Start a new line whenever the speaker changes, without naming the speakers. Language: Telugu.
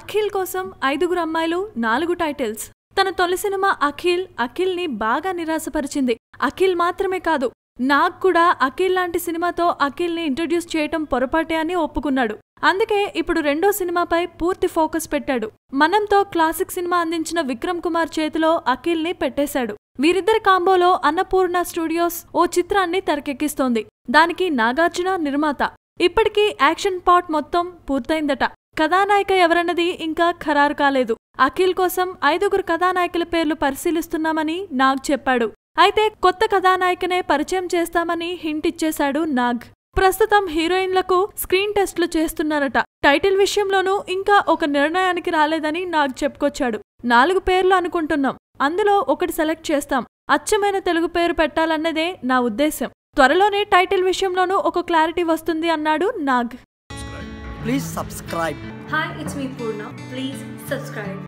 అఖిల్ కోసం 5గురు అమ్మాయిలు 4 టైటిల్స్. తన తొలి సినిమా అఖిల్ని బాగా నిరాశపరిచింది. అఖిల్ మాత్రమే కాదు, నాగ్ కూడా అఖిల్ లాంటి సినిమాతో అఖిల్ని ఇంట్రడ్యూస్ చేయటం పొరపాటే అని ఒప్పుకున్నాడు. అందుకే ఇప్పుడు రెండో సినిమాపై పూర్తి ఫోకస్ పెట్టాడు. మనంతో క్లాసిక్ సినిమా అందించిన విక్రమ్ కుమార్ చేతిలో అఖిల్ని పెట్టేశాడు. వీరిద్దరి కాంబోలో అన్నపూర్ణ స్టూడియోస్ ఓ చిత్రాన్ని తెరకెక్కిస్తోంది. దానికి నాగార్జున నిర్మాత. ఇప్పటికీ యాక్షన్ పార్ట్ మొత్తం పూర్తయిందట. కథానాయిక ఎవరన్నది ఇంకా ఖరారు కాలేదు. అఖిల్ కోసం 5గురు కథానాయకుల పేర్లు పరిశీలిస్తున్నామని నాగ్ చెప్పాడు. అయితే కొత్త కథానాయికనే పరిచయం చేస్తామని హింట్ ఇచ్చేశాడు నాగ్. ప్రస్తుతం హీరోయిన్లకు స్క్రీన్ టెస్ట్లు చేస్తున్నారట. టైటిల్ విషయంలోనూ ఇంకా ఒక నిర్ణయానికి రాలేదని నాగ్ చెప్పుకొచ్చాడు. 4 పేర్లు అనుకుంటున్నాం, అందులో ఒకటి సెలెక్ట్ చేస్తాం. అచ్చమైన తెలుగు పేరు పెట్టాలన్నదే నా ఉద్దేశం. త్వరలోనే టైటిల్ విషయంలోనూ ఒక క్లారిటీ వస్తుంది అన్నాడు Nag.
Please subscribe.
Hi, it's me Purna. Please subscribe.